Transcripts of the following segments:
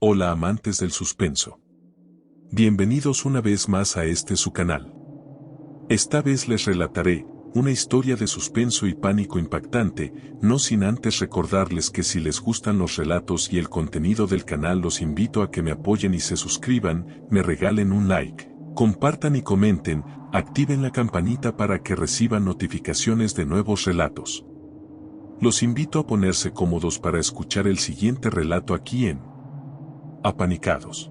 Hola amantes del suspenso. Bienvenidos una vez más a su canal. Esta vez les relataré una historia de suspenso y pánico impactante, no sin antes recordarles que si les gustan los relatos y el contenido del canal los invito a que me apoyen y se suscriban, me regalen un like, compartan y comenten, activen la campanita para que reciban notificaciones de nuevos relatos. Los invito a ponerse cómodos para escuchar el siguiente relato aquí en Apanicados.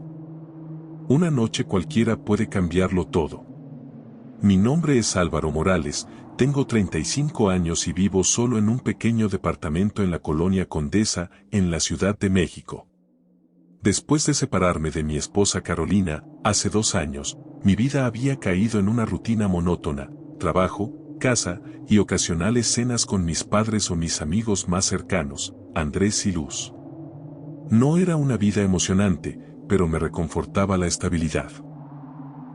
Una noche cualquiera puede cambiarlo todo. Mi nombre es Álvaro Morales, tengo 35 años y vivo solo en un pequeño departamento en la colonia Condesa, en la Ciudad de México. Después de separarme de mi esposa Carolina, hace 2 años, mi vida había caído en una rutina monótona: trabajo, casa y ocasionales cenas con mis padres o mis amigos más cercanos, Andrés y Luz. No era una vida emocionante, pero me reconfortaba la estabilidad.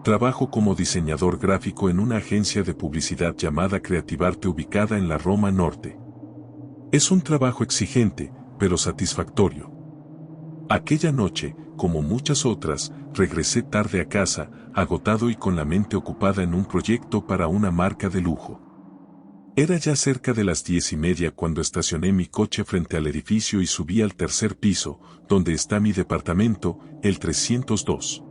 Trabajo como diseñador gráfico en una agencia de publicidad llamada Creativarte ubicada en la Roma Norte. Es un trabajo exigente, pero satisfactorio. Aquella noche, como muchas otras, regresé tarde a casa, agotado y con la mente ocupada en un proyecto para una marca de lujo. Era ya cerca de las 10:30 cuando estacioné mi coche frente al edificio y subí al tercer piso, donde está mi departamento, el 302.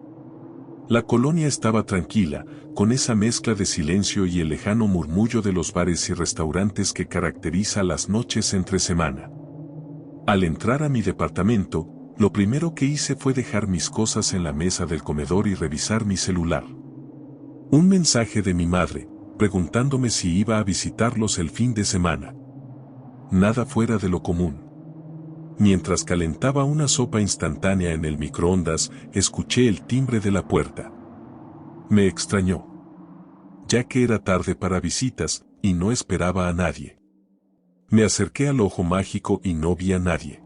La colonia estaba tranquila, con esa mezcla de silencio y el lejano murmullo de los bares y restaurantes que caracteriza las noches entre semana. Al entrar a mi departamento, lo primero que hice fue dejar mis cosas en la mesa del comedor y revisar mi celular. Un mensaje de mi madre, preguntándome si iba a visitarlos el fin de semana. Nada fuera de lo común. Mientras calentaba una sopa instantánea en el microondas, escuché el timbre de la puerta. Me extrañó, ya que era tarde para visitas, y no esperaba a nadie. Me acerqué al ojo mágico y no vi a nadie.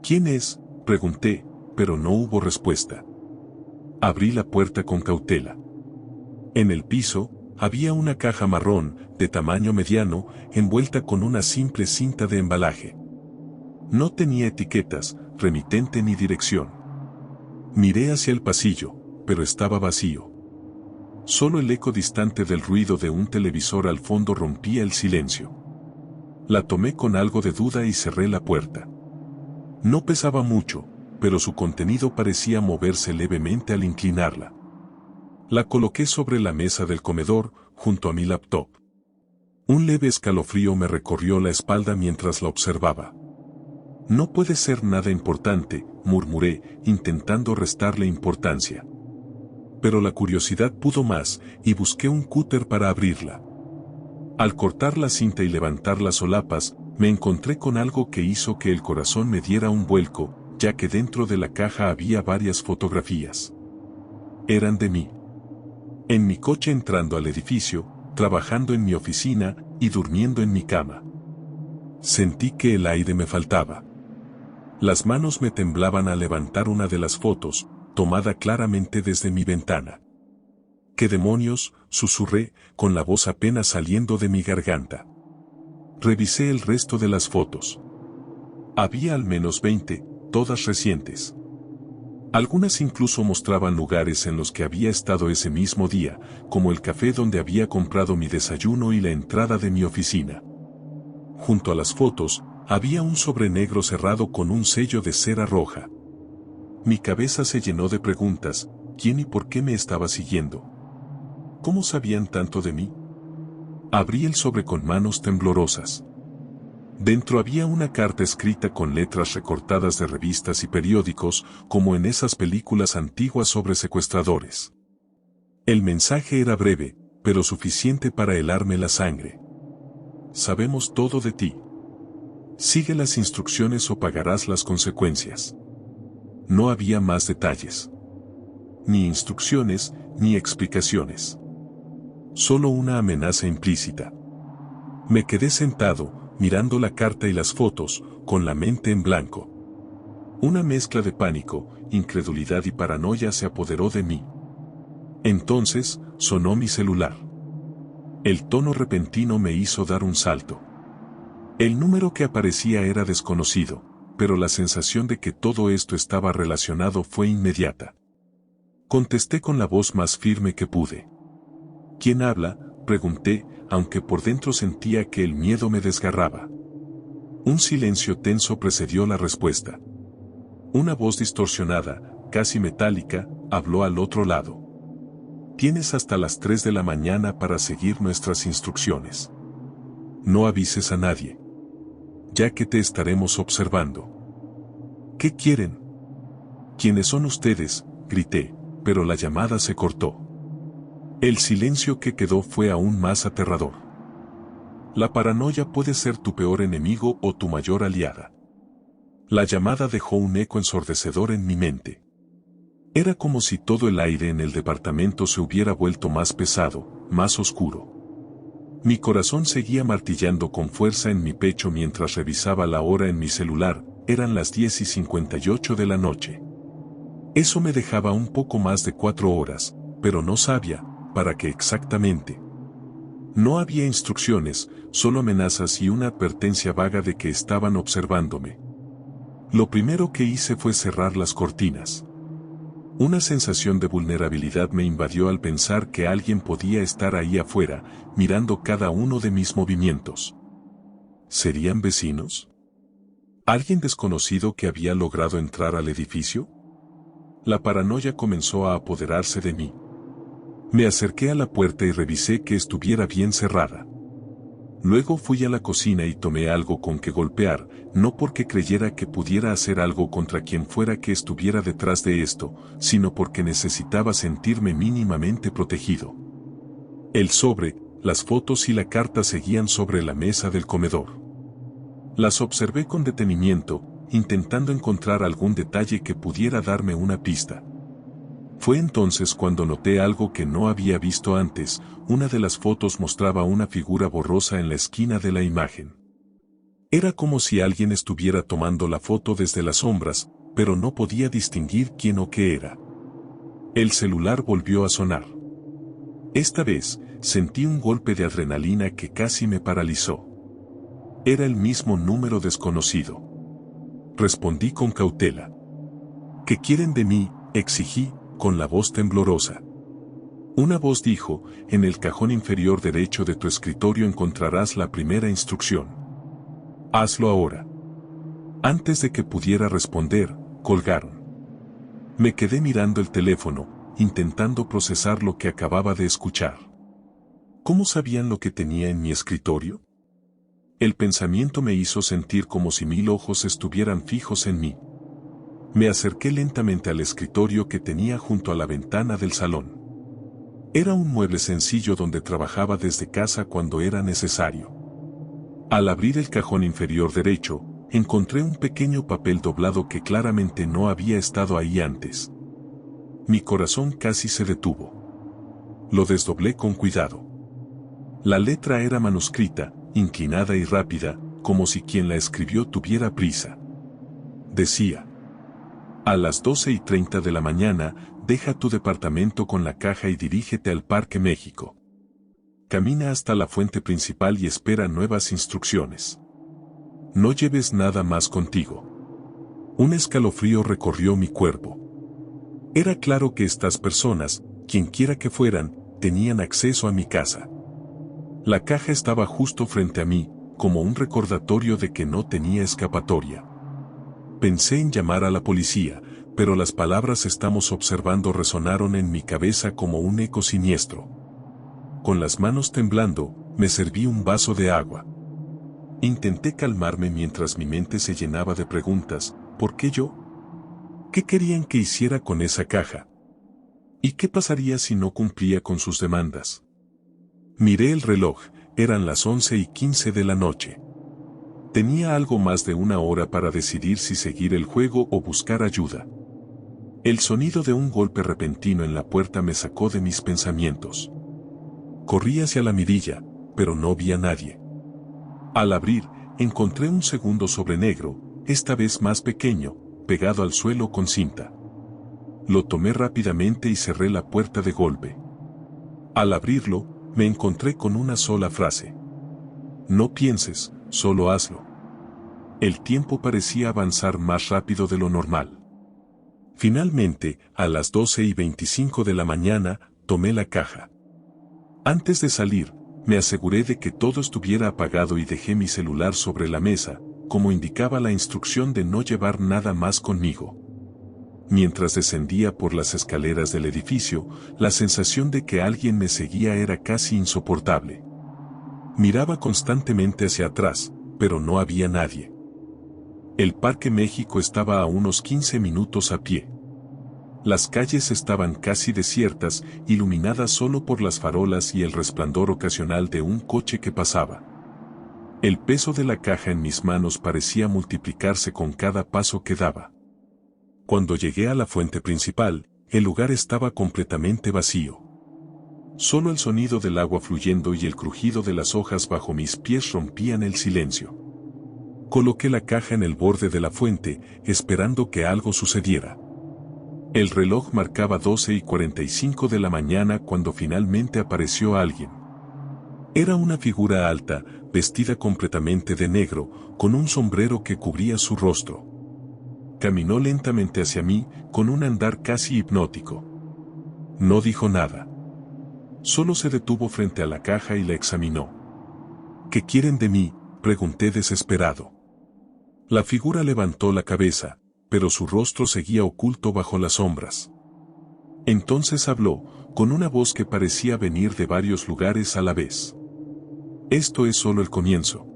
¿Quién es?, pregunté, pero no hubo respuesta. Abrí la puerta con cautela. En el piso, había una caja marrón, de tamaño mediano, envuelta con una simple cinta de embalaje. No tenía etiquetas, remitente ni dirección. Miré hacia el pasillo, pero estaba vacío. Solo el eco distante del ruido de un televisor al fondo rompía el silencio. La tomé con algo de duda y cerré la puerta. No pesaba mucho, pero su contenido parecía moverse levemente al inclinarla. La coloqué sobre la mesa del comedor, junto a mi laptop. Un leve escalofrío me recorrió la espalda mientras la observaba. No puede ser nada importante, murmuré, intentando restarle importancia. Pero la curiosidad pudo más, y busqué un cúter para abrirla. Al cortar la cinta y levantar las solapas, me encontré con algo que hizo que el corazón me diera un vuelco, ya que dentro de la caja había varias fotografías. Eran de mí. En mi coche entrando al edificio, trabajando en mi oficina, y durmiendo en mi cama. Sentí que el aire me faltaba. Las manos me temblaban al levantar una de las fotos, tomada claramente desde mi ventana. ¿Qué demonios?, susurré, con la voz apenas saliendo de mi garganta. Revisé el resto de las fotos. Había al menos 20, todas recientes. Algunas incluso mostraban lugares en los que había estado ese mismo día, como el café donde había comprado mi desayuno y la entrada de mi oficina. Junto a las fotos, había un sobre negro cerrado con un sello de cera roja. Mi cabeza se llenó de preguntas: ¿quién y por qué me estaba siguiendo? ¿Cómo sabían tanto de mí? Abrí el sobre con manos temblorosas. Dentro había una carta escrita con letras recortadas de revistas y periódicos, como en esas películas antiguas sobre secuestradores. El mensaje era breve, pero suficiente para helarme la sangre. Sabemos todo de ti. Sigue las instrucciones o pagarás las consecuencias. No había más detalles. Ni instrucciones, ni explicaciones. Solo una amenaza implícita. Me quedé sentado, mirando la carta y las fotos, con la mente en blanco. Una mezcla de pánico, incredulidad y paranoia se apoderó de mí. Entonces, sonó mi celular. El tono repentino me hizo dar un salto. El número que aparecía era desconocido, pero la sensación de que todo esto estaba relacionado fue inmediata. Contesté con la voz más firme que pude. ¿Quién habla?, pregunté, aunque por dentro sentía que el miedo me desgarraba. Un silencio tenso precedió la respuesta. Una voz distorsionada, casi metálica, habló al otro lado. Tienes hasta las 3 de la mañana para seguir nuestras instrucciones. No avises a nadie, ya que te estaremos observando. ¿Qué quieren? ¿Quiénes son ustedes?, grité, pero la llamada se cortó. El silencio que quedó fue aún más aterrador. La paranoia puede ser tu peor enemigo o tu mayor aliada. La llamada dejó un eco ensordecedor en mi mente. Era como si todo el aire en el departamento se hubiera vuelto más pesado, más oscuro. Mi corazón seguía martillando con fuerza en mi pecho mientras revisaba la hora en mi celular. Eran las 10:58 de la noche. Eso me dejaba un poco más de 4 horas, pero no sabía para qué exactamente. No había instrucciones, solo amenazas y una advertencia vaga de que estaban observándome. Lo primero que hice fue cerrar las cortinas. Una sensación de vulnerabilidad me invadió al pensar que alguien podía estar ahí afuera, mirando cada uno de mis movimientos. ¿Serían vecinos? ¿Alguien desconocido que había logrado entrar al edificio? La paranoia comenzó a apoderarse de mí. Me acerqué a la puerta y revisé que estuviera bien cerrada. Luego fui a la cocina y tomé algo con que golpear, no porque creyera que pudiera hacer algo contra quien fuera que estuviera detrás de esto, sino porque necesitaba sentirme mínimamente protegido. El sobre, las fotos y la carta seguían sobre la mesa del comedor. Las observé con detenimiento, intentando encontrar algún detalle que pudiera darme una pista. Fue entonces cuando noté algo que no había visto antes. Una de las fotos mostraba una figura borrosa en la esquina de la imagen. Era como si alguien estuviera tomando la foto desde las sombras, pero no podía distinguir quién o qué era. El celular volvió a sonar. Esta vez, sentí un golpe de adrenalina que casi me paralizó. Era el mismo número desconocido. Respondí con cautela. ¿Qué quieren de mí?, exigí, con la voz temblorosa. Una voz dijo, en el cajón inferior derecho de tu escritorio encontrarás la primera instrucción. Hazlo ahora. Antes de que pudiera responder, colgaron. Me quedé mirando el teléfono, intentando procesar lo que acababa de escuchar. ¿Cómo sabían lo que tenía en mi escritorio? El pensamiento me hizo sentir como si 1000 ojos estuvieran fijos en mí. Me acerqué lentamente al escritorio que tenía junto a la ventana del salón. Era un mueble sencillo donde trabajaba desde casa cuando era necesario. Al abrir el cajón inferior derecho, encontré un pequeño papel doblado que claramente no había estado ahí antes. Mi corazón casi se detuvo. Lo desdoblé con cuidado. La letra era manuscrita, inclinada y rápida, como si quien la escribió tuviera prisa. Decía: a las 12:30 de la mañana, deja tu departamento con la caja y dirígete al Parque México. Camina hasta la fuente principal y espera nuevas instrucciones. No lleves nada más contigo. Un escalofrío recorrió mi cuerpo. Era claro que estas personas, quienquiera que fueran, tenían acceso a mi casa. La caja estaba justo frente a mí, como un recordatorio de que no tenía escapatoria. Pensé en llamar a la policía, pero las palabras "estamos observando" resonaron en mi cabeza como un eco siniestro. Con las manos temblando, me serví un vaso de agua. Intenté calmarme mientras mi mente se llenaba de preguntas. ¿Por qué yo? ¿Qué querían que hiciera con esa caja? ¿Y qué pasaría si no cumplía con sus demandas? Miré el reloj, eran las 11:15 de la noche. Tenía algo más de 1 hora para decidir si seguir el juego o buscar ayuda. El sonido de un golpe repentino en la puerta me sacó de mis pensamientos. Corrí hacia la mirilla, pero no vi a nadie. Al abrir, encontré un segundo sobre negro, esta vez más pequeño, pegado al suelo con cinta. Lo tomé rápidamente y cerré la puerta de golpe. Al abrirlo, me encontré con una sola frase. No pienses, solo hazlo. El tiempo parecía avanzar más rápido de lo normal. Finalmente, a las 12:25 de la mañana, tomé la caja. Antes de salir, me aseguré de que todo estuviera apagado y dejé mi celular sobre la mesa, como indicaba la instrucción de no llevar nada más conmigo. Mientras descendía por las escaleras del edificio, la sensación de que alguien me seguía era casi insoportable. Miraba constantemente hacia atrás, pero no había nadie. El Parque México estaba a unos 15 minutos a pie. Las calles estaban casi desiertas, iluminadas solo por las farolas y el resplandor ocasional de un coche que pasaba. El peso de la caja en mis manos parecía multiplicarse con cada paso que daba. Cuando llegué a la fuente principal, el lugar estaba completamente vacío. Solo el sonido del agua fluyendo y el crujido de las hojas bajo mis pies rompían el silencio. Coloqué la caja en el borde de la fuente, esperando que algo sucediera. El reloj marcaba 12:45 de la mañana cuando finalmente apareció alguien. Era una figura alta, vestida completamente de negro, con un sombrero que cubría su rostro. Caminó lentamente hacia mí, con un andar casi hipnótico. No dijo nada. Solo se detuvo frente a la caja y la examinó. ¿Qué quieren de mí?, pregunté desesperado. La figura levantó la cabeza, pero su rostro seguía oculto bajo las sombras. Entonces habló, con una voz que parecía venir de varios lugares a la vez. Esto es solo el comienzo.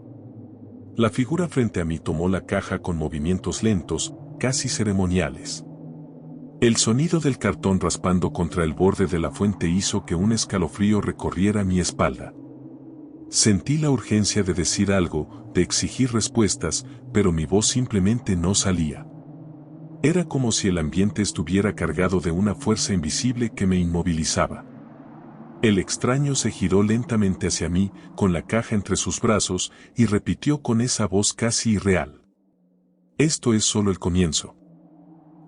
La figura frente a mí tomó la caja con movimientos lentos, casi ceremoniales. El sonido del cartón raspando contra el borde de la fuente hizo que un escalofrío recorriera mi espalda. Sentí la urgencia de decir algo, de exigir respuestas, pero mi voz simplemente no salía. Era como si el ambiente estuviera cargado de una fuerza invisible que me inmovilizaba. El extraño se giró lentamente hacia mí, con la caja entre sus brazos, y repitió con esa voz casi irreal. Esto es solo el comienzo.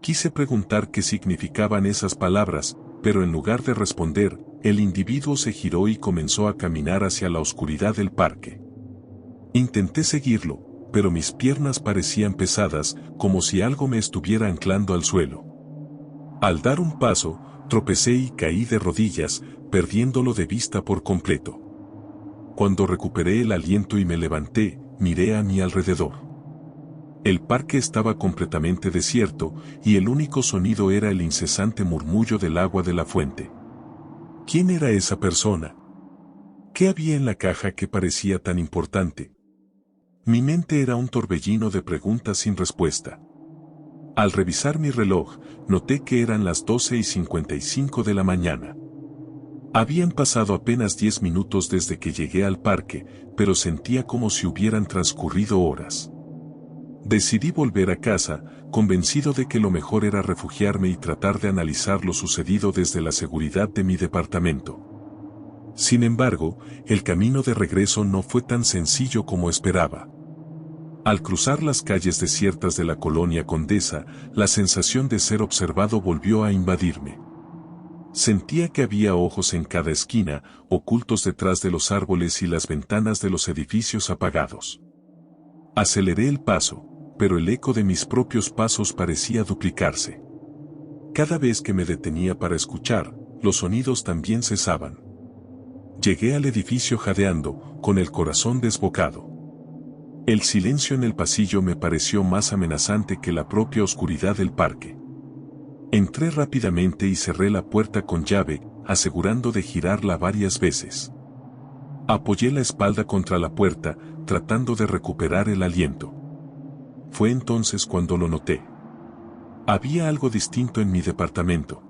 Quise preguntar qué significaban esas palabras, pero en lugar de responder, el individuo se giró y comenzó a caminar hacia la oscuridad del parque. Intenté seguirlo, pero mis piernas parecían pesadas, como si algo me estuviera anclando al suelo. Al dar un paso, tropecé y caí de rodillas, perdiéndolo de vista por completo. Cuando recuperé el aliento y me levanté, miré a mi alrededor. El parque estaba completamente desierto, y el único sonido era el incesante murmullo del agua de la fuente. ¿Quién era esa persona? ¿Qué había en la caja que parecía tan importante? Mi mente era un torbellino de preguntas sin respuesta. Al revisar mi reloj, noté que eran las 12:55 de la mañana. Habían pasado apenas 10 minutos desde que llegué al parque, pero sentía como si hubieran transcurrido horas. Decidí volver a casa, convencido de que lo mejor era refugiarme y tratar de analizar lo sucedido desde la seguridad de mi departamento. Sin embargo, el camino de regreso no fue tan sencillo como esperaba. Al cruzar las calles desiertas de la colonia Condesa, la sensación de ser observado volvió a invadirme. Sentía que había ojos en cada esquina, ocultos detrás de los árboles y las ventanas de los edificios apagados. Aceleré el paso, pero el eco de mis propios pasos parecía duplicarse. Cada vez que me detenía para escuchar, los sonidos también cesaban. Llegué al edificio jadeando, con el corazón desbocado. El silencio en el pasillo me pareció más amenazante que la propia oscuridad del parque. Entré rápidamente y cerré la puerta con llave, asegurando de girarla varias veces. Apoyé la espalda contra la puerta, tratando de recuperar el aliento. Fue entonces cuando lo noté. Había algo distinto en mi departamento.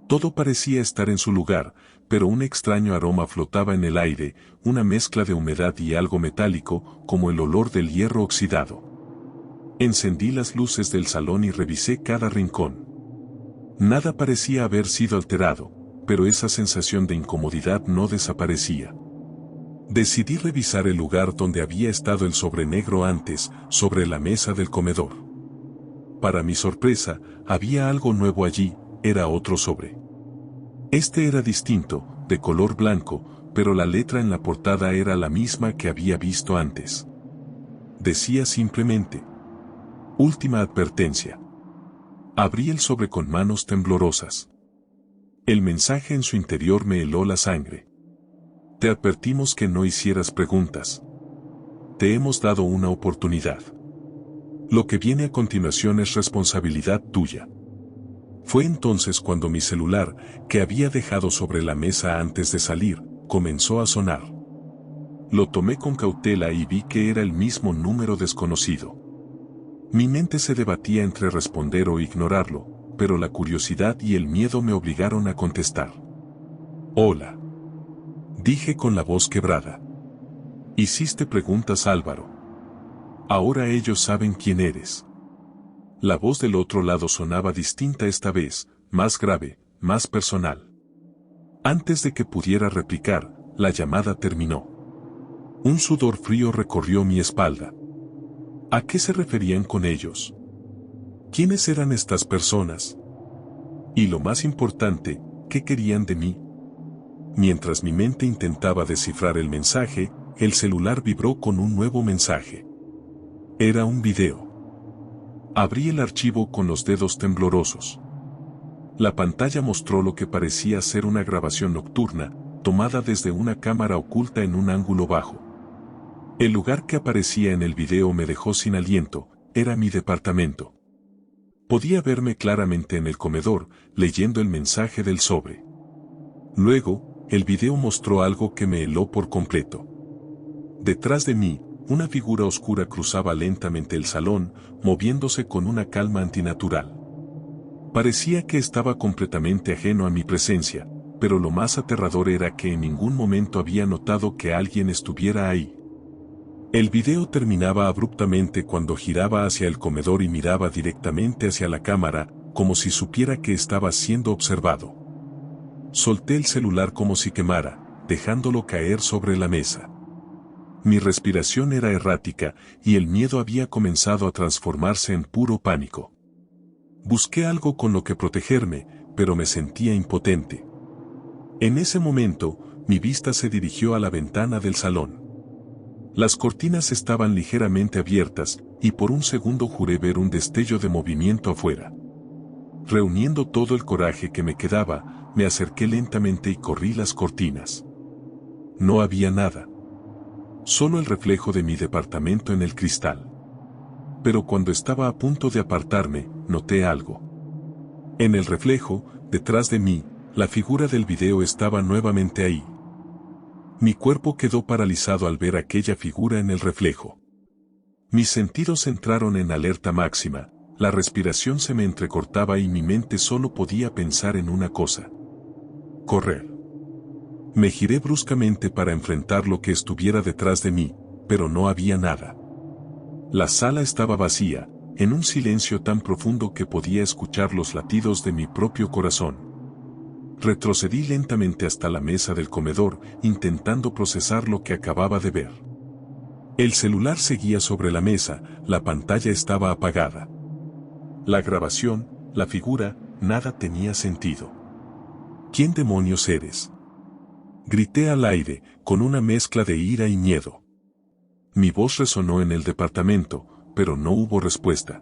Todo parecía estar en su lugar, pero un extraño aroma flotaba en el aire, una mezcla de humedad y algo metálico, como el olor del hierro oxidado. Encendí las luces del salón y revisé cada rincón. Nada parecía haber sido alterado, pero esa sensación de incomodidad no desaparecía. Decidí revisar el lugar donde había estado el sobre negro antes, sobre la mesa del comedor. Para mi sorpresa, había algo nuevo allí, era otro sobre. Este era distinto, de color blanco, pero la letra en la portada era la misma que había visto antes. Decía simplemente: última advertencia. Abrí el sobre con manos temblorosas. El mensaje en su interior me heló la sangre. Te advertimos que no hicieras preguntas. Te hemos dado una oportunidad. Lo que viene a continuación es responsabilidad tuya. Fue entonces cuando mi celular, que había dejado sobre la mesa antes de salir, comenzó a sonar. Lo tomé con cautela y vi que era el mismo número desconocido. Mi mente se debatía entre responder o ignorarlo, pero la curiosidad y el miedo me obligaron a contestar. Hola. Dije con la voz quebrada. Hiciste preguntas, Álvaro. Ahora ellos saben quién eres. La voz del otro lado sonaba distinta esta vez, más grave, más personal. Antes de que pudiera replicar, la llamada terminó. Un sudor frío recorrió mi espalda. ¿A qué se referían con ellos? ¿Quiénes eran estas personas? Y lo más importante, ¿qué querían de mí? Mientras mi mente intentaba descifrar el mensaje, el celular vibró con un nuevo mensaje. Era un video. Abrí el archivo con los dedos temblorosos. La pantalla mostró lo que parecía ser una grabación nocturna, tomada desde una cámara oculta en un ángulo bajo. El lugar que aparecía en el video me dejó sin aliento, era mi departamento. Podía verme claramente en el comedor, leyendo el mensaje del sobre. Luego, el video mostró algo que me heló por completo. Detrás de mí, una figura oscura cruzaba lentamente el salón, moviéndose con una calma antinatural. Parecía que estaba completamente ajeno a mi presencia, pero lo más aterrador era que en ningún momento había notado que alguien estuviera ahí. El video terminaba abruptamente cuando giraba hacia el comedor y miraba directamente hacia la cámara, como si supiera que estaba siendo observado. Solté el celular como si quemara, dejándolo caer sobre la mesa. Mi respiración era errática, y el miedo había comenzado a transformarse en puro pánico. Busqué algo con lo que protegerme, pero me sentía impotente. En ese momento, mi vista se dirigió a la ventana del salón. Las cortinas estaban ligeramente abiertas, y por un segundo juré ver un destello de movimiento afuera. Reuniendo todo el coraje que me quedaba, me acerqué lentamente y corrí las cortinas. No había nada. Solo el reflejo de mi departamento en el cristal. Pero cuando estaba a punto de apartarme, noté algo. En el reflejo, detrás de mí, la figura del video estaba nuevamente ahí. Mi cuerpo quedó paralizado al ver aquella figura en el reflejo. Mis sentidos entraron en alerta máxima, la respiración se me entrecortaba y mi mente solo podía pensar en una cosa: correr. Me giré bruscamente para enfrentar lo que estuviera detrás de mí, pero no había nada. La sala estaba vacía, en un silencio tan profundo que podía escuchar los latidos de mi propio corazón. Retrocedí lentamente hasta la mesa del comedor, intentando procesar lo que acababa de ver. El celular seguía sobre la mesa, la pantalla estaba apagada. La grabación, la figura, nada tenía sentido. ¿Quién demonios eres? Grité al aire, con una mezcla de ira y miedo. Mi voz resonó en el departamento, pero no hubo respuesta.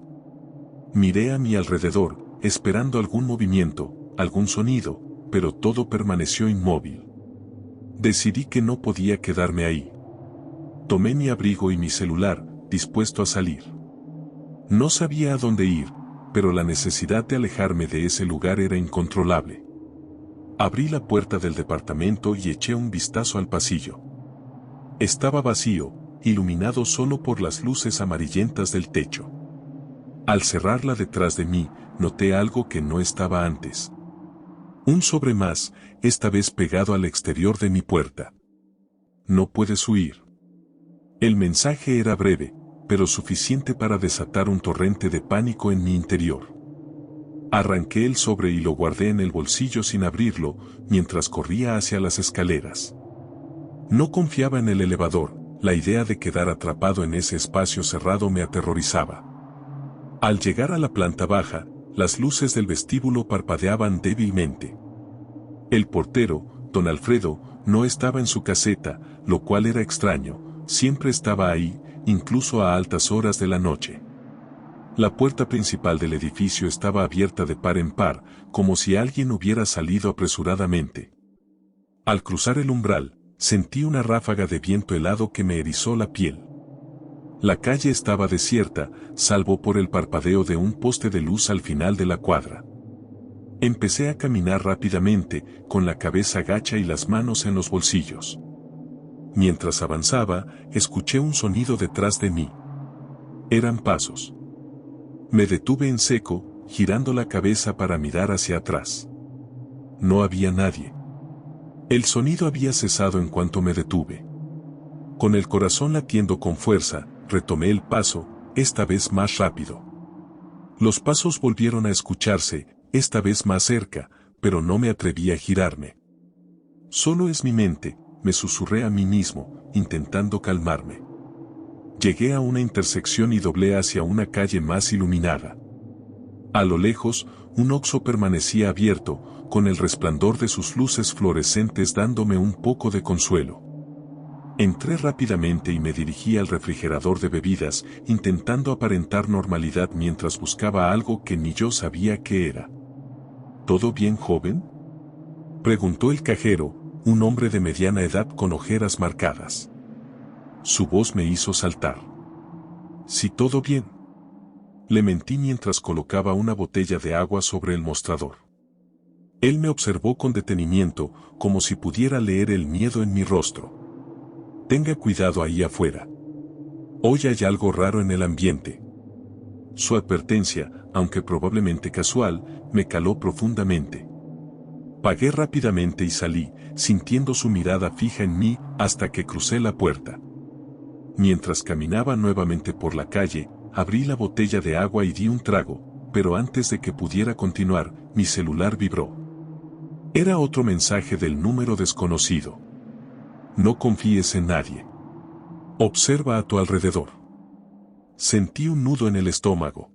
Miré a mi alrededor, esperando algún movimiento, algún sonido, pero todo permaneció inmóvil. Decidí que no podía quedarme ahí. Tomé mi abrigo y mi celular, dispuesto a salir. No sabía a dónde ir, pero la necesidad de alejarme de ese lugar era incontrolable. Abrí la puerta del departamento y eché un vistazo al pasillo. Estaba vacío, iluminado solo por las luces amarillentas del techo. Al cerrarla detrás de mí, noté algo que no estaba antes. Un sobre más, esta vez pegado al exterior de mi puerta. No puedes huir. El mensaje era breve, pero suficiente para desatar un torrente de pánico en mi interior. Arranqué el sobre y lo guardé en el bolsillo sin abrirlo, mientras corría hacia las escaleras. No confiaba en el elevador, la idea de quedar atrapado en ese espacio cerrado me aterrorizaba. Al llegar a la planta baja, las luces del vestíbulo parpadeaban débilmente. El portero, don Alfredo, no estaba en su caseta, lo cual era extraño, siempre estaba ahí, incluso a altas horas de la noche. La puerta principal del edificio estaba abierta de par en par, como si alguien hubiera salido apresuradamente. Al cruzar el umbral, sentí una ráfaga de viento helado que me erizó la piel. La calle estaba desierta, salvo por el parpadeo de un poste de luz al final de la cuadra. Empecé a caminar rápidamente, con la cabeza gacha y las manos en los bolsillos. Mientras avanzaba, escuché un sonido detrás de mí. Eran pasos. Me detuve en seco, girando la cabeza para mirar hacia atrás. No había nadie. El sonido había cesado en cuanto me detuve. Con el corazón latiendo con fuerza, retomé el paso, esta vez más rápido. Los pasos volvieron a escucharse, esta vez más cerca, pero no me atreví a girarme. Solo es mi mente, me susurré a mí mismo, intentando calmarme. Llegué a una intersección y doblé hacia una calle más iluminada. A lo lejos, un Oxxo permanecía abierto, con el resplandor de sus luces fluorescentes dándome un poco de consuelo. Entré rápidamente y me dirigí al refrigerador de bebidas, intentando aparentar normalidad mientras buscaba algo que ni yo sabía qué era. ¿Todo bien, joven?, preguntó el cajero, un hombre de mediana edad con ojeras marcadas. Su voz me hizo saltar. Sí, todo bien. Le mentí mientras colocaba una botella de agua sobre el mostrador. Él me observó con detenimiento, como si pudiera leer el miedo en mi rostro. Tenga cuidado ahí afuera. Hoy hay algo raro en el ambiente. Su advertencia, aunque probablemente casual, me caló profundamente. Pagué rápidamente y salí, sintiendo su mirada fija en mí, hasta que crucé la puerta. Mientras caminaba nuevamente por la calle, abrí la botella de agua y di un trago, pero antes de que pudiera continuar, mi celular vibró. Era otro mensaje del número desconocido. No confíes en nadie. Observa a tu alrededor. Sentí un nudo en el estómago.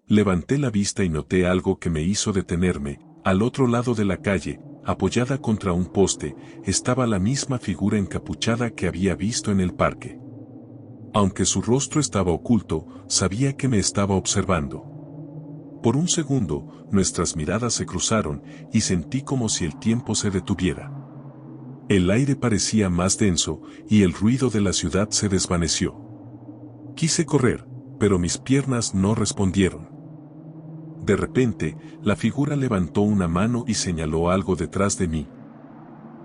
Levanté la vista y noté algo que me hizo detenerme. Al otro lado de la calle, apoyada contra un poste, estaba la misma figura encapuchada que había visto en el parque. Aunque su rostro estaba oculto, sabía que me estaba observando. Por un segundo, nuestras miradas se cruzaron, y sentí como si el tiempo se detuviera. El aire parecía más denso, y el ruido de la ciudad se desvaneció. Quise correr, pero mis piernas no respondieron. De repente, la figura levantó una mano y señaló algo detrás de mí.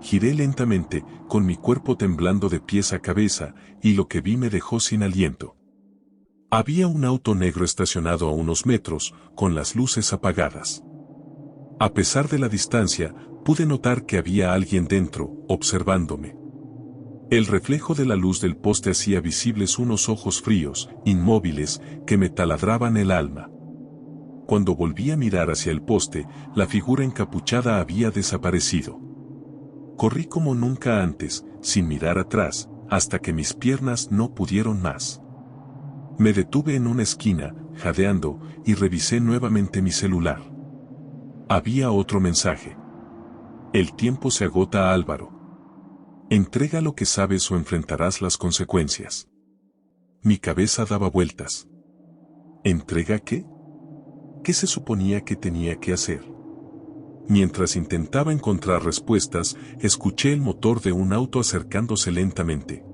Giré lentamente, con mi cuerpo temblando de pies a cabeza, y lo que vi me dejó sin aliento. Había un auto negro estacionado a unos metros, con las luces apagadas. A pesar de la distancia, pude notar que había alguien dentro, observándome. El reflejo de la luz del poste hacía visibles unos ojos fríos, inmóviles, que me taladraban el alma. Cuando volví a mirar hacia el poste, la figura encapuchada había desaparecido. Corrí como nunca antes, sin mirar atrás, hasta que mis piernas no pudieron más. Me detuve en una esquina, jadeando, y revisé nuevamente mi celular. Había otro mensaje. El tiempo se agota, Álvaro. Entrega lo que sabes o enfrentarás las consecuencias. Mi cabeza daba vueltas. ¿Entrega qué? ¿Qué se suponía que tenía que hacer? Mientras intentaba encontrar respuestas, escuché el motor de un auto acercándose lentamente.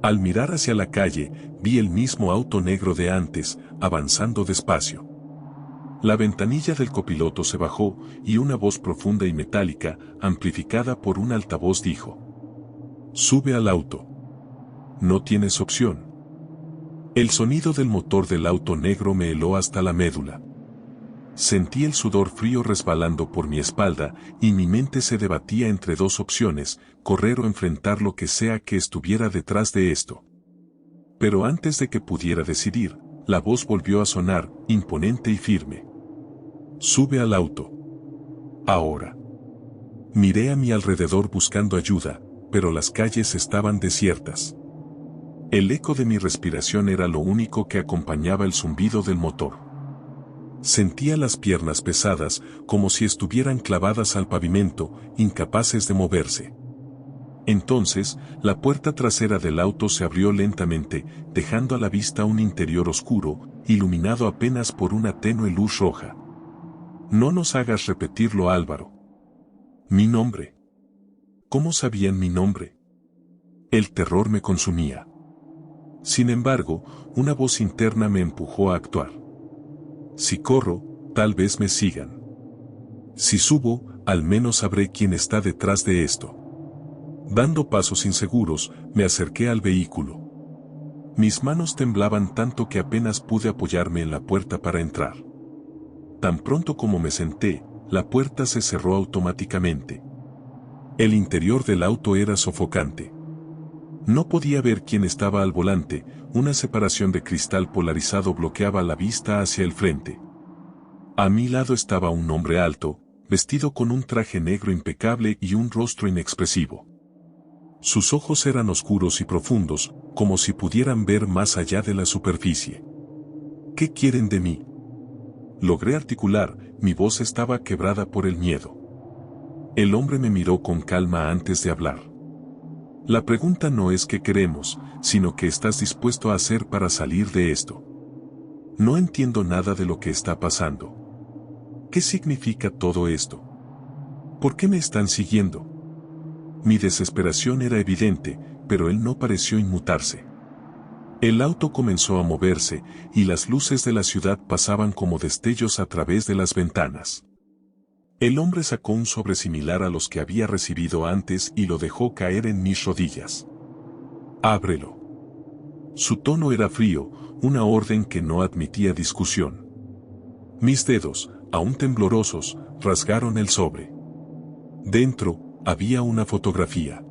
Al mirar hacia la calle, vi el mismo auto negro de antes, avanzando despacio. La ventanilla del copiloto se bajó, y una voz profunda y metálica, amplificada por un altavoz dijo: «Sube al auto. No tienes opción». El sonido del motor del auto negro me heló hasta la médula. Sentí el sudor frío resbalando por mi espalda, y mi mente se debatía entre dos opciones: correr o enfrentar lo que sea que estuviera detrás de esto. Pero antes de que pudiera decidir, la voz volvió a sonar, imponente y firme. «Sube al auto. Ahora». Miré a mi alrededor buscando ayuda, pero las calles estaban desiertas. El eco de mi respiración era lo único que acompañaba el zumbido del motor. Sentía las piernas pesadas, como si estuvieran clavadas al pavimento, incapaces de moverse. Entonces, la puerta trasera del auto se abrió lentamente, dejando a la vista un interior oscuro, iluminado apenas por una tenue luz roja. No nos hagas repetirlo, Álvaro. Mi nombre. ¿Cómo sabían mi nombre? El terror me consumía. Sin embargo, una voz interna me empujó a actuar. Si corro, tal vez me sigan. Si subo, al menos sabré quién está detrás de esto. Dando pasos inseguros, me acerqué al vehículo. Mis manos temblaban tanto que apenas pude apoyarme en la puerta para entrar. Tan pronto como me senté, la puerta se cerró automáticamente. El interior del auto era sofocante. No podía ver quién estaba al volante, una separación de cristal polarizado bloqueaba la vista hacia el frente. A mi lado estaba un hombre alto, vestido con un traje negro impecable y un rostro inexpresivo. Sus ojos eran oscuros y profundos, como si pudieran ver más allá de la superficie. ¿Qué quieren de mí? Logré articular, mi voz estaba quebrada por el miedo. El hombre me miró con calma antes de hablar. La pregunta no es qué queremos, sino qué estás dispuesto a hacer para salir de esto. No entiendo nada de lo que está pasando. ¿Qué significa todo esto? ¿Por qué me están siguiendo? Mi desesperación era evidente, pero él no pareció inmutarse. El auto comenzó a moverse, y las luces de la ciudad pasaban como destellos a través de las ventanas. El hombre sacó un sobre similar a los que había recibido antes y lo dejó caer en mis rodillas. Ábrelo. Su tono era frío, una orden que no admitía discusión. Mis dedos, aún temblorosos, rasgaron el sobre. Dentro, había una fotografía.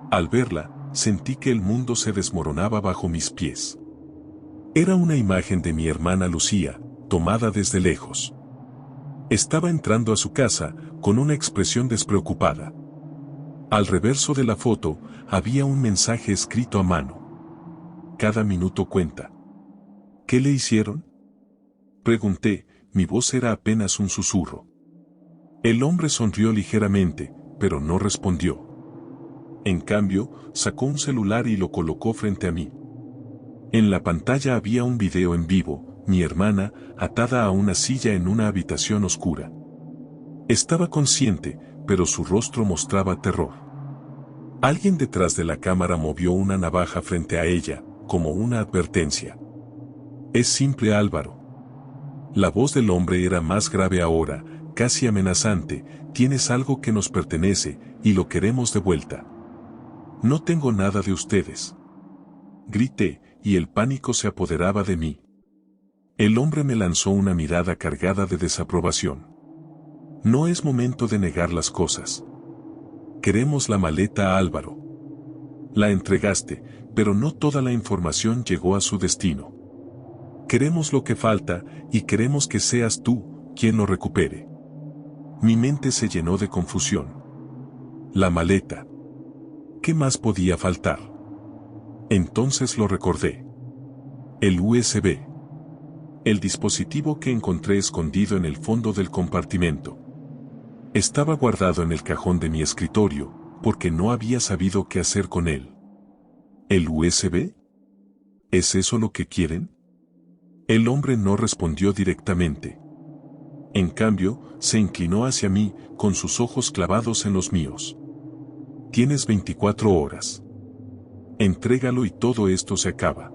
Al verla, sentí que el mundo se desmoronaba bajo mis pies. Era una imagen de mi hermana Lucía, tomada desde lejos. Estaba entrando a su casa, con una expresión despreocupada. Al reverso de la foto, había un mensaje escrito a mano. Cada minuto cuenta. ¿Qué le hicieron? Pregunté, mi voz era apenas un susurro. El hombre sonrió ligeramente, pero no respondió. En cambio, sacó un celular y lo colocó frente a mí. En la pantalla había un video en vivo, mi hermana, atada a una silla en una habitación oscura. Estaba consciente, pero su rostro mostraba terror. Alguien detrás de la cámara movió una navaja frente a ella, como una advertencia. Es simple, Álvaro. La voz del hombre era más grave ahora, casi amenazante. Tienes algo que nos pertenece, y lo queremos de vuelta. No tengo nada de ustedes. Grité, y el pánico se apoderaba de mí. El hombre me lanzó una mirada cargada de desaprobación. No es momento de negar las cosas. Queremos la maleta, Álvaro. La entregaste, pero no toda la información llegó a su destino. Queremos lo que falta, y queremos que seas tú quien lo recupere. Mi mente se llenó de confusión. La maleta. ¿Qué más podía faltar? Entonces lo recordé. El USB. El dispositivo que encontré escondido en el fondo del compartimento. Estaba guardado en el cajón de mi escritorio, porque no había sabido qué hacer con él. ¿El USB? ¿Es eso lo que quieren? El hombre no respondió directamente. En cambio, se inclinó hacia mí, con sus ojos clavados en los míos. Tienes 24 horas. Entrégalo y todo esto se acaba.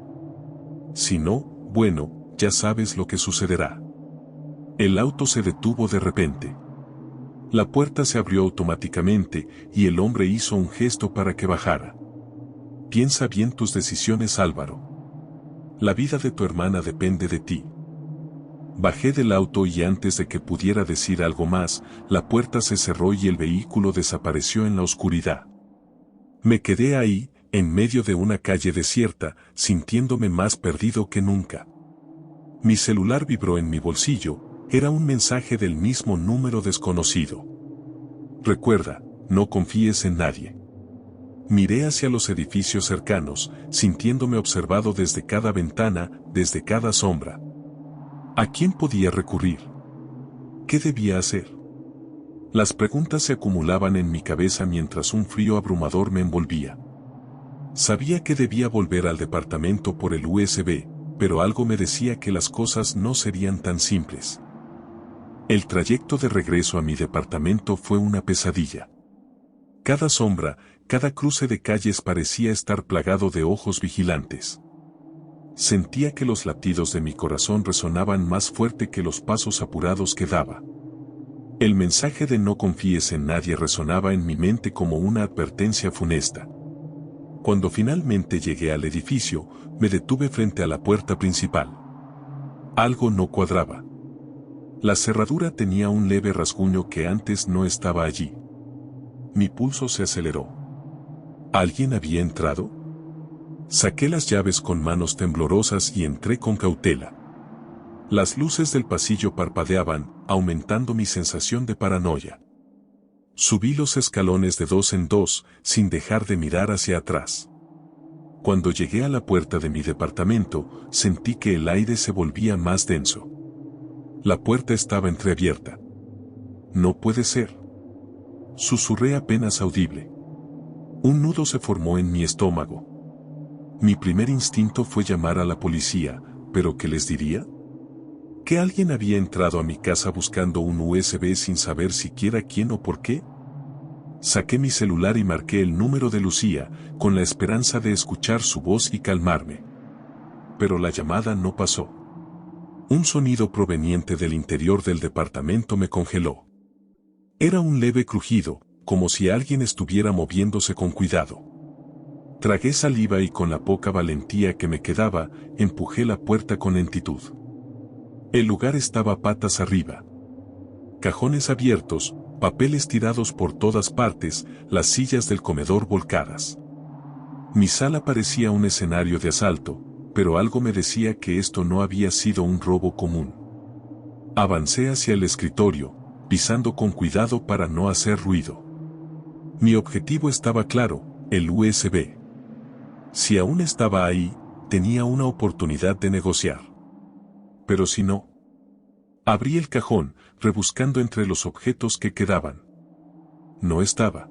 Si no, bueno, ya sabes lo que sucederá. El auto se detuvo de repente. La puerta se abrió automáticamente, y el hombre hizo un gesto para que bajara. Piensa bien tus decisiones, Álvaro. La vida de tu hermana depende de ti. Bajé del auto y antes de que pudiera decir algo más, la puerta se cerró y el vehículo desapareció en la oscuridad. Me quedé ahí, en medio de una calle desierta, sintiéndome más perdido que nunca. Mi celular vibró en mi bolsillo, era un mensaje del mismo número desconocido. Recuerda, no confíes en nadie. Miré hacia los edificios cercanos, sintiéndome observado desde cada ventana, desde cada sombra. ¿A quién podía recurrir? ¿Qué debía hacer? Las preguntas se acumulaban en mi cabeza mientras un frío abrumador me envolvía. Sabía que debía volver al departamento por el USB, pero algo me decía que las cosas no serían tan simples. El trayecto de regreso a mi departamento fue una pesadilla. Cada sombra, cada cruce de calles parecía estar plagado de ojos vigilantes. Sentía que los latidos de mi corazón resonaban más fuerte que los pasos apurados que daba. El mensaje de no confíes en nadie resonaba en mi mente como una advertencia funesta. Cuando finalmente llegué al edificio, me detuve frente a la puerta principal. Algo no cuadraba. La cerradura tenía un leve rasguño que antes no estaba allí. Mi pulso se aceleró. ¿Alguien había entrado? Saqué las llaves con manos temblorosas y entré con cautela. Las luces del pasillo parpadeaban, aumentando mi sensación de paranoia. Subí los escalones de 2 en 2, sin dejar de mirar hacia atrás. Cuando llegué a la puerta de mi departamento, sentí que el aire se volvía más denso. La puerta estaba entreabierta. No puede ser. Susurré apenas audible. Un nudo se formó en mi estómago. Mi primer instinto fue llamar a la policía, pero ¿qué les diría? ¿Que alguien había entrado a mi casa buscando un USB sin saber siquiera quién o por qué? Saqué mi celular y marqué el número de Lucía, con la esperanza de escuchar su voz y calmarme. Pero la llamada no pasó. Un sonido proveniente del interior del departamento me congeló. Era un leve crujido, como si alguien estuviera moviéndose con cuidado. Tragué saliva y con la poca valentía que me quedaba, empujé la puerta con lentitud. El lugar estaba patas arriba. Cajones abiertos, papeles tirados por todas partes, las sillas del comedor volcadas. Mi sala parecía un escenario de asalto, pero algo me decía que esto no había sido un robo común. Avancé hacia el escritorio, pisando con cuidado para no hacer ruido. Mi objetivo estaba claro, el USB. Si aún estaba ahí, tenía una oportunidad de negociar. Pero si no... Abrí el cajón, rebuscando entre los objetos que quedaban. No estaba.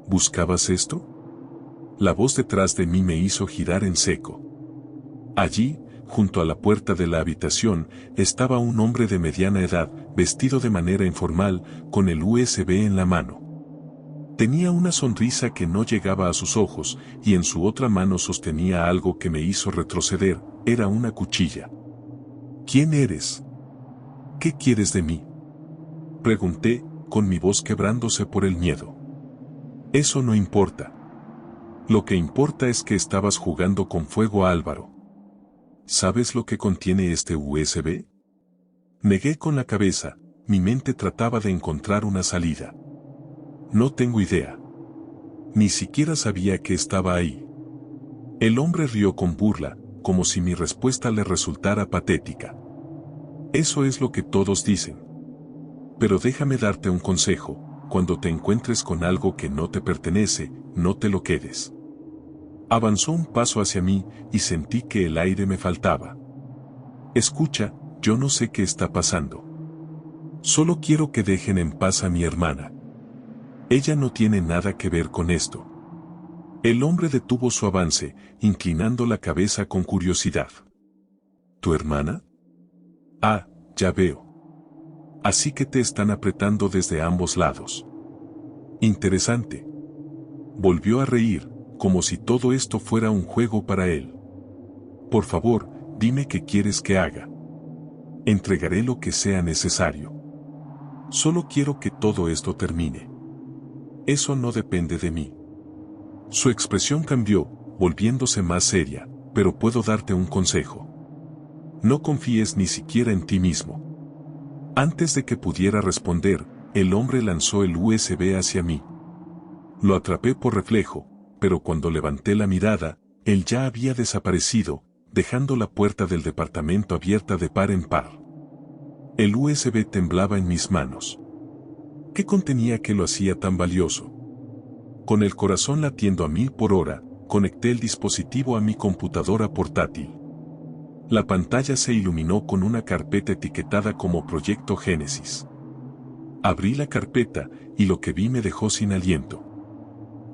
¿Buscabas esto? La voz detrás de mí me hizo girar en seco. Allí, junto a la puerta de la habitación, estaba un hombre de mediana edad, vestido de manera informal, con el USB en la mano. Tenía una sonrisa que no llegaba a sus ojos, y en su otra mano sostenía algo que me hizo retroceder, era una cuchilla. ¿Quién eres? ¿Qué quieres de mí? Pregunté, con mi voz quebrándose por el miedo. Eso no importa. Lo que importa es que estabas jugando con fuego, Álvaro. ¿Sabes lo que contiene este USB? Negué con la cabeza, mi mente trataba de encontrar una salida. No tengo idea. Ni siquiera sabía que estaba ahí. El hombre rió con burla, como si mi respuesta le resultara patética. Eso es lo que todos dicen. Pero déjame darte un consejo, cuando te encuentres con algo que no te pertenece, no te lo quedes. Avanzó un paso hacia mí y sentí que el aire me faltaba. Escucha, yo no sé qué está pasando. Solo quiero que dejen en paz a mi hermana. Ella no tiene nada que ver con esto. El hombre detuvo su avance, inclinando la cabeza con curiosidad. ¿Tu hermana? Ah, ya veo. Así que te están apretando desde ambos lados. Interesante. Volvió a reír, como si todo esto fuera un juego para él. Por favor, dime qué quieres que haga. Entregaré lo que sea necesario. Solo quiero que todo esto termine. Eso no depende de mí. Su expresión cambió, volviéndose más seria, pero puedo darte un consejo. No confíes ni siquiera en ti mismo. Antes de que pudiera responder, el hombre lanzó el USB hacia mí. Lo atrapé por reflejo, pero cuando levanté la mirada, él ya había desaparecido, dejando la puerta del departamento abierta de par en par. El USB temblaba en mis manos. ¿Qué contenía que lo hacía tan valioso? Con el corazón latiendo a 1000 por hora, conecté el dispositivo a mi computadora portátil. La pantalla se iluminó con una carpeta etiquetada como Proyecto Génesis. Abrí la carpeta, y lo que vi me dejó sin aliento.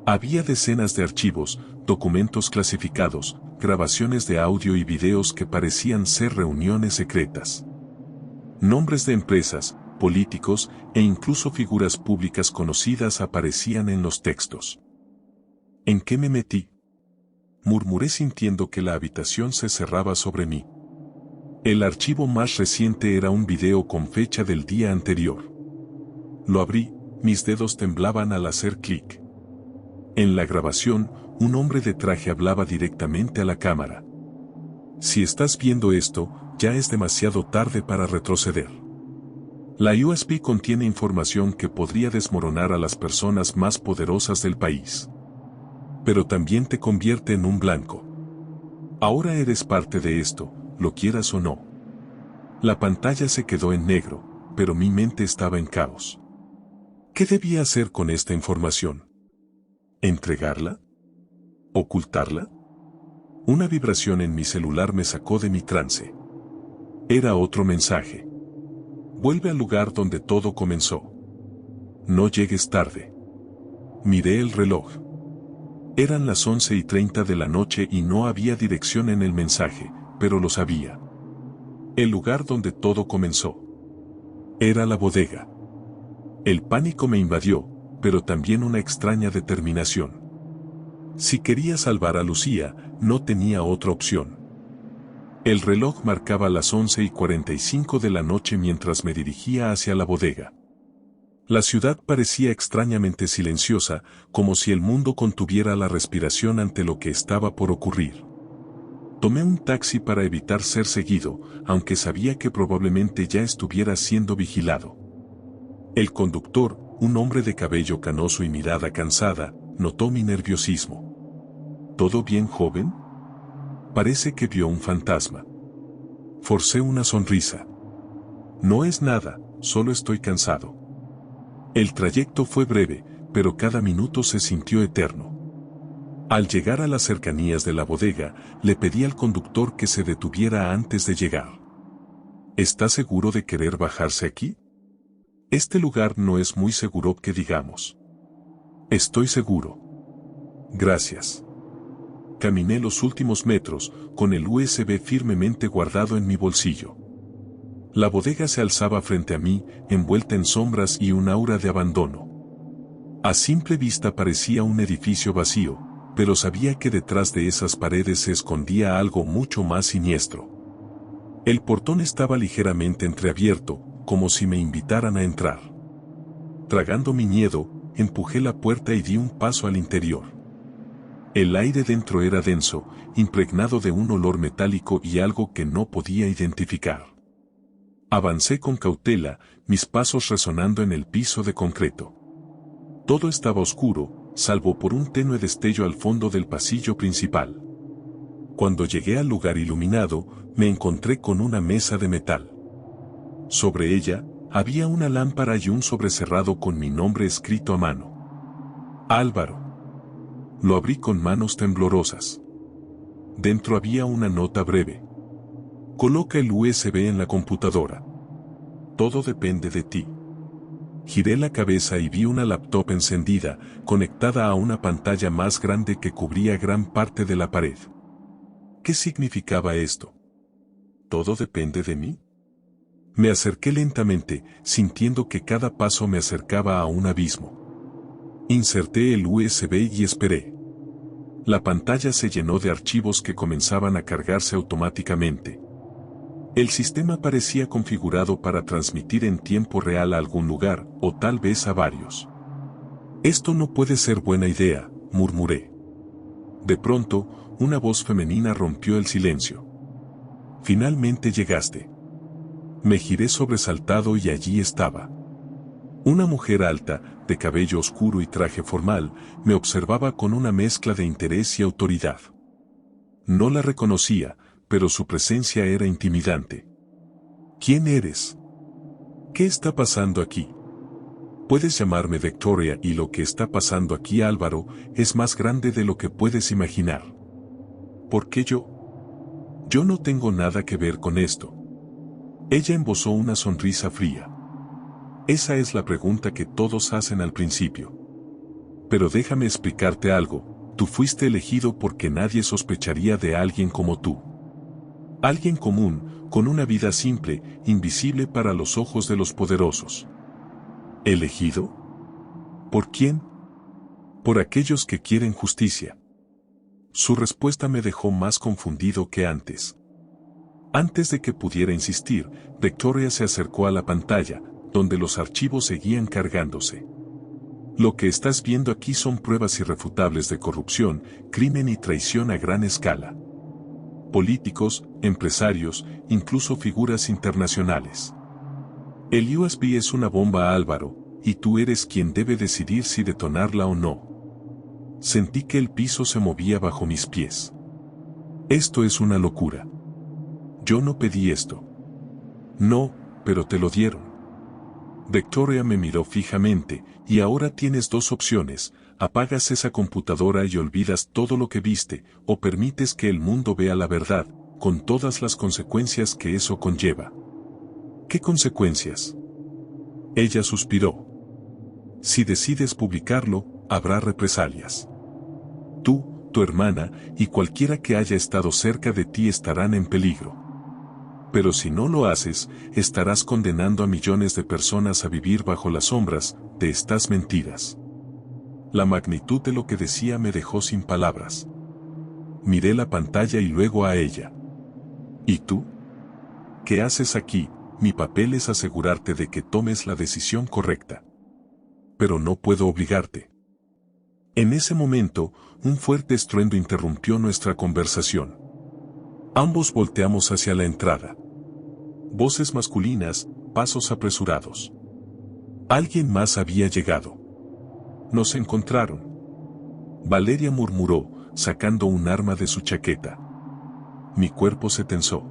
Había decenas de archivos, documentos clasificados, grabaciones de audio y videos que parecían ser reuniones secretas. Nombres de empresas, políticos e incluso figuras públicas conocidas aparecían en los textos. ¿En qué me metí?, murmuré sintiendo que la habitación se cerraba sobre mí. El archivo más reciente era un video con fecha del día anterior. Lo abrí, mis dedos temblaban al hacer clic. En la grabación, un hombre de traje hablaba directamente a la cámara. Si estás viendo esto, ya es demasiado tarde para retroceder. La USB contiene información que podría desmoronar a las personas más poderosas del país. Pero también te convierte en un blanco. Ahora eres parte de esto, lo quieras o no. La pantalla se quedó en negro, pero mi mente estaba en caos. ¿Qué debía hacer con esta información? ¿Entregarla? ¿Ocultarla? Una vibración en mi celular me sacó de mi trance. Era otro mensaje. Vuelve al lugar donde todo comenzó. No llegues tarde. Miré el reloj. Eran las 11:30 de la noche y no había dirección en el mensaje, pero lo sabía. El lugar donde todo comenzó. Era la bodega. El pánico me invadió, pero también una extraña determinación. Si quería salvar a Lucía, no tenía otra opción. El reloj marcaba las 11:45 de la noche mientras me dirigía hacia la bodega. La ciudad parecía extrañamente silenciosa, como si el mundo contuviera la respiración ante lo que estaba por ocurrir. Tomé un taxi para evitar ser seguido, aunque sabía que probablemente ya estuviera siendo vigilado. El conductor, un hombre de cabello canoso y mirada cansada, notó mi nerviosismo. ¿Todo bien, joven? Parece que vio un fantasma. Forcé una sonrisa. No es nada, solo estoy cansado. El trayecto fue breve, pero cada minuto se sintió eterno. Al llegar a las cercanías de la bodega, le pedí al conductor que se detuviera antes de llegar. ¿Está seguro de querer bajarse aquí? Este lugar no es muy seguro que digamos. Estoy seguro. Gracias. Caminé los últimos metros, con el USB firmemente guardado en mi bolsillo. La bodega se alzaba frente a mí, envuelta en sombras y un aura de abandono. A simple vista parecía un edificio vacío, pero sabía que detrás de esas paredes se escondía algo mucho más siniestro. El portón estaba ligeramente entreabierto, como si me invitaran a entrar. Tragando mi miedo, empujé la puerta y di un paso al interior. El aire dentro era denso, impregnado de un olor metálico y algo que no podía identificar. Avancé con cautela, mis pasos resonando en el piso de concreto. Todo estaba oscuro, salvo por un tenue destello al fondo del pasillo principal. Cuando llegué al lugar iluminado, me encontré con una mesa de metal. Sobre ella, había una lámpara y un sobrecerrado con mi nombre escrito a mano. Álvaro. Lo abrí con manos temblorosas. Dentro había una nota breve. Coloca el USB en la computadora. Todo depende de ti. Giré la cabeza y vi una laptop encendida, conectada a una pantalla más grande que cubría gran parte de la pared. ¿Qué significaba esto? ¿Todo depende de mí? Me acerqué lentamente, sintiendo que cada paso me acercaba a un abismo. Inserté el USB y esperé. La pantalla se llenó de archivos que comenzaban a cargarse automáticamente. El sistema parecía configurado para transmitir en tiempo real a algún lugar, o tal vez a varios. Esto no puede ser buena idea, murmuré. De pronto, una voz femenina rompió el silencio. Finalmente llegaste. Me giré sobresaltado y allí estaba. Una mujer alta, de cabello oscuro y traje formal, me observaba con una mezcla de interés y autoridad. No la reconocía, pero su presencia era intimidante. ¿Quién eres? ¿Qué está pasando aquí? Puedes llamarme Victoria y lo que está pasando aquí, Álvaro, es más grande de lo que puedes imaginar. ¿Por qué yo? Yo no tengo nada que ver con esto. Ella embozó una sonrisa fría. Esa es la pregunta que todos hacen al principio. Pero déjame explicarte algo, tú fuiste elegido porque nadie sospecharía de alguien como tú. Alguien común, con una vida simple, invisible para los ojos de los poderosos. ¿Elegido? ¿Por quién? Por aquellos que quieren justicia. Su respuesta me dejó más confundido que antes. Antes de que pudiera insistir, Victoria se acercó a la pantalla, donde los archivos seguían cargándose. Lo que estás viendo aquí son pruebas irrefutables de corrupción, crimen y traición a gran escala. Políticos, empresarios, incluso figuras internacionales. El USB es una bomba, Álvaro, y tú eres quien debe decidir si detonarla o no. Sentí que el piso se movía bajo mis pies. Esto es una locura. Yo no pedí esto. No, pero te lo dieron. Victoria me miró fijamente, y ahora tienes dos opciones: apagas esa computadora y olvidas todo lo que viste, o permites que el mundo vea la verdad, con todas las consecuencias que eso conlleva. ¿Qué consecuencias? Ella suspiró. Si decides publicarlo, habrá represalias. Tú, tu hermana, y cualquiera que haya estado cerca de ti estarán en peligro. Pero si no lo haces, estarás condenando a millones de personas a vivir bajo las sombras de estas mentiras. La magnitud de lo que decía me dejó sin palabras. Miré la pantalla y luego a ella. ¿Y tú? ¿Qué haces aquí? Mi papel es asegurarte de que tomes la decisión correcta. Pero no puedo obligarte. En ese momento, un fuerte estruendo interrumpió nuestra conversación. Ambos volteamos hacia la entrada. Voces masculinas, pasos apresurados. Alguien más había llegado. Nos encontraron. Valeria murmuró, sacando un arma de su chaqueta. Mi cuerpo se tensó.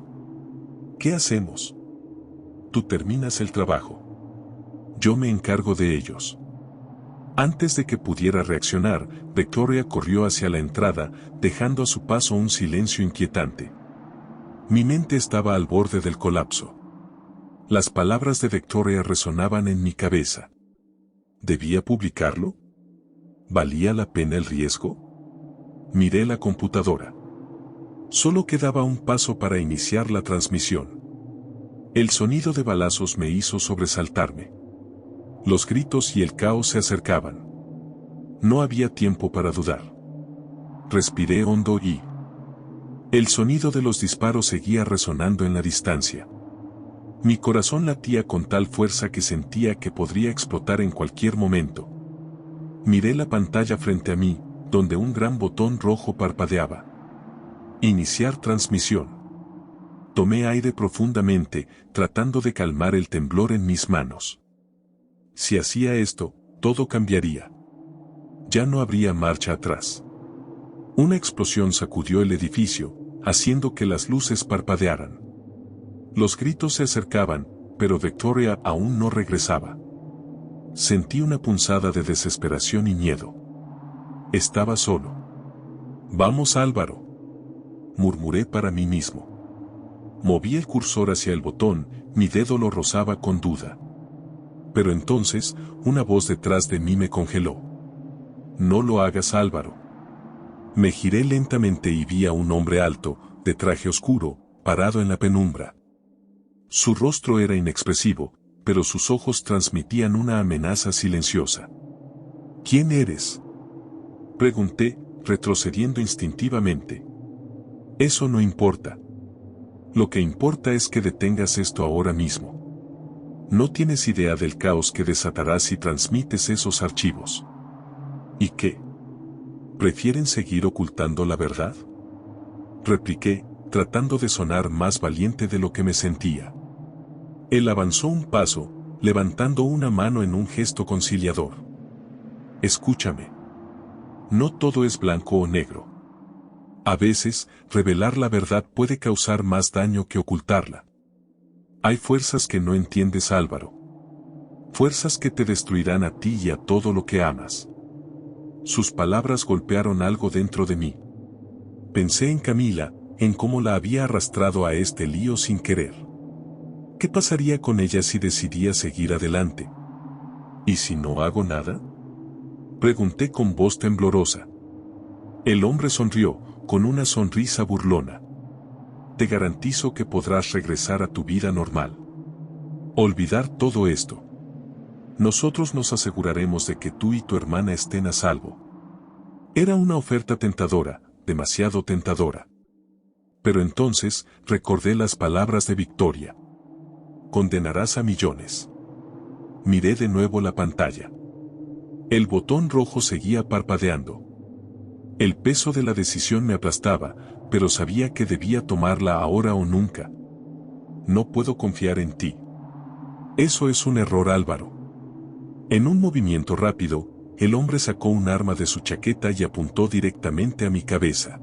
¿Qué hacemos? Tú terminas el trabajo. Yo me encargo de ellos. Antes de que pudiera reaccionar, Victoria corrió hacia la entrada, dejando a su paso un silencio inquietante. Mi mente estaba al borde del colapso. Las palabras de Victoria resonaban en mi cabeza. ¿Debía publicarlo? ¿Valía la pena el riesgo? Miré la computadora. Solo quedaba un paso para iniciar la transmisión. El sonido de balazos me hizo sobresaltarme. Los gritos y el caos se acercaban. No había tiempo para dudar. Respiré hondo y... el sonido de los disparos seguía resonando en la distancia. Mi corazón latía con tal fuerza que sentía que podría explotar en cualquier momento. Miré la pantalla frente a mí, donde un gran botón rojo parpadeaba. Iniciar transmisión. Tomé aire profundamente, tratando de calmar el temblor en mis manos. Si hacía esto, todo cambiaría. Ya no habría marcha atrás. Una explosión sacudió el edificio, haciendo que las luces parpadearan. Los gritos se acercaban, pero Victoria aún no regresaba. Sentí una punzada de desesperación y miedo. Estaba solo. Vamos, Álvaro, murmuré para mí mismo. Moví el cursor hacia el botón, mi dedo lo rozaba con duda. Pero entonces, una voz detrás de mí me congeló. No lo hagas, Álvaro. Me giré lentamente y vi a un hombre alto, de traje oscuro, parado en la penumbra. Su rostro era inexpresivo, pero sus ojos transmitían una amenaza silenciosa. ¿Quién eres?, pregunté, retrocediendo instintivamente. Eso no importa. Lo que importa es que detengas esto ahora mismo. No tienes idea del caos que desatarás si transmites esos archivos. ¿Y qué? ¿Prefieren seguir ocultando la verdad?, repliqué, tratando de sonar más valiente de lo que me sentía. Él avanzó un paso, levantando una mano en un gesto conciliador. Escúchame. No todo es blanco o negro. A veces, revelar la verdad puede causar más daño que ocultarla. Hay fuerzas que no entiendes, Álvaro. Fuerzas que te destruirán a ti y a todo lo que amas. Sus palabras golpearon algo dentro de mí. Pensé en Camila, en cómo la había arrastrado a este lío sin querer. ¿Qué pasaría con ella si decidía seguir adelante? ¿Y si no hago nada?, pregunté con voz temblorosa. El hombre sonrió, con una sonrisa burlona. Te garantizo que podrás regresar a tu vida normal. Olvidar todo esto. Nosotros nos aseguraremos de que tú y tu hermana estén a salvo. Era una oferta tentadora, demasiado tentadora. Pero entonces recordé las palabras de Victoria. Condenarás a millones. Miré de nuevo la pantalla. El botón rojo seguía parpadeando. El peso de la decisión me aplastaba, pero sabía que debía tomarla ahora o nunca. No puedo confiar en ti. Eso es un error, Álvaro. En un movimiento rápido, el hombre sacó un arma de su chaqueta y apuntó directamente a mi cabeza.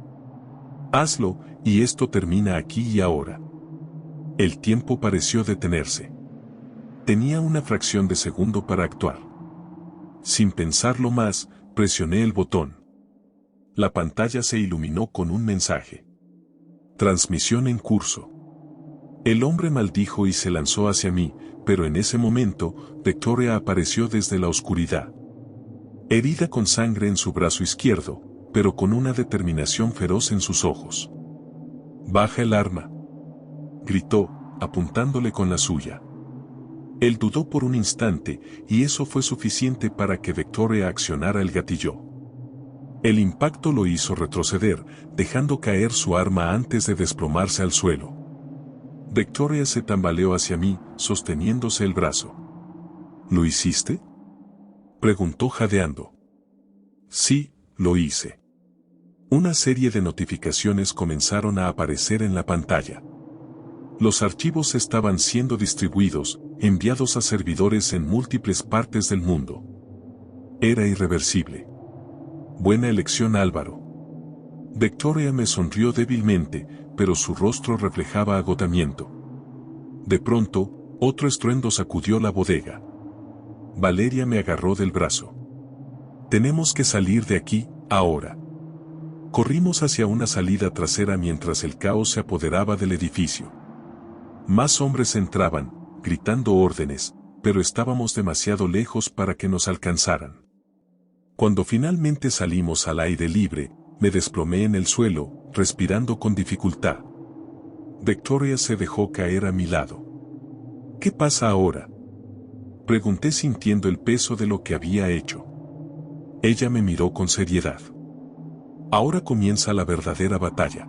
Hazlo, y esto termina aquí y ahora. El tiempo pareció detenerse. Tenía una fracción de segundo para actuar. Sin pensarlo más, presioné el botón. La pantalla se iluminó con un mensaje. Transmisión en curso. El hombre maldijo y se lanzó hacia mí, pero en ese momento, Victoria apareció desde la oscuridad. Herida con sangre en su brazo izquierdo, pero con una determinación feroz en sus ojos. «Baja el arma», gritó, apuntándole con la suya. Él dudó por un instante, y eso fue suficiente para que Victoria accionara el gatillo. El impacto lo hizo retroceder, dejando caer su arma antes de desplomarse al suelo. Victoria se tambaleó hacia mí, sosteniéndose el brazo. «¿Lo hiciste?», preguntó jadeando. «Sí, lo hice». Una serie de notificaciones comenzaron a aparecer en la pantalla. Los archivos estaban siendo distribuidos, enviados a servidores en múltiples partes del mundo. Era irreversible. Buena elección, Álvaro. Victoria me sonrió débilmente, pero su rostro reflejaba agotamiento. De pronto, otro estruendo sacudió la bodega. Valeria me agarró del brazo. «Tenemos que salir de aquí, ahora». Corrimos hacia una salida trasera mientras el caos se apoderaba del edificio. Más hombres entraban, gritando órdenes, pero estábamos demasiado lejos para que nos alcanzaran. Cuando finalmente salimos al aire libre, me desplomé en el suelo, respirando con dificultad. Victoria se dejó caer a mi lado. «¿Qué pasa ahora?», pregunté sintiendo el peso de lo que había hecho. Ella me miró con seriedad. «Ahora comienza la verdadera batalla.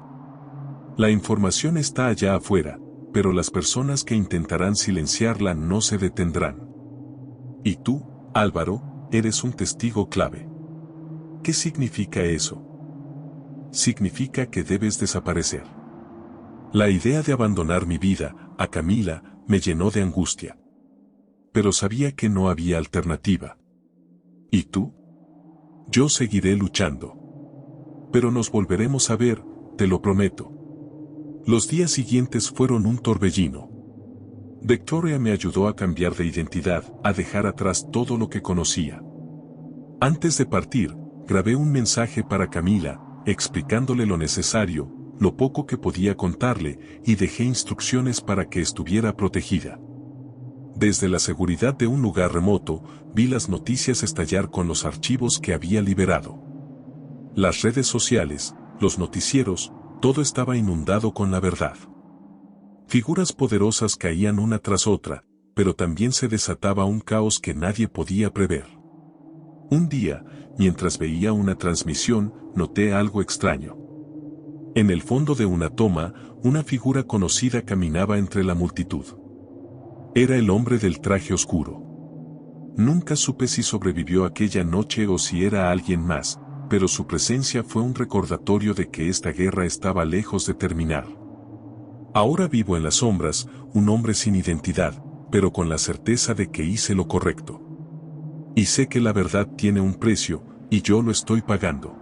La información está allá afuera, pero las personas que intentarán silenciarla no se detendrán. Y tú, Álvaro, eres un testigo clave». «¿Qué significa eso?». «Significa que debes desaparecer». La idea de abandonar mi vida, a Camila, me llenó de angustia. Pero sabía que no había alternativa. ¿Y tú? «Yo seguiré luchando. Pero nos volveremos a ver, te lo prometo». Los días siguientes fueron un torbellino. Victoria me ayudó a cambiar de identidad, a dejar atrás todo lo que conocía. Antes de partir, grabé un mensaje para Camila, explicándole lo necesario, lo poco que podía contarle, y dejé instrucciones para que estuviera protegida. Desde la seguridad de un lugar remoto, vi las noticias estallar con los archivos que había liberado. Las redes sociales, los noticieros, todo estaba inundado con la verdad. Figuras poderosas caían una tras otra, pero también se desataba un caos que nadie podía prever. Un día, mientras veía una transmisión, noté algo extraño. En el fondo de una toma, una figura conocida caminaba entre la multitud. Era el hombre del traje oscuro. Nunca supe si sobrevivió aquella noche o si era alguien más, pero su presencia fue un recordatorio de que esta guerra estaba lejos de terminar. Ahora vivo en las sombras, un hombre sin identidad, pero con la certeza de que hice lo correcto. Y sé que la verdad tiene un precio, y yo lo estoy pagando.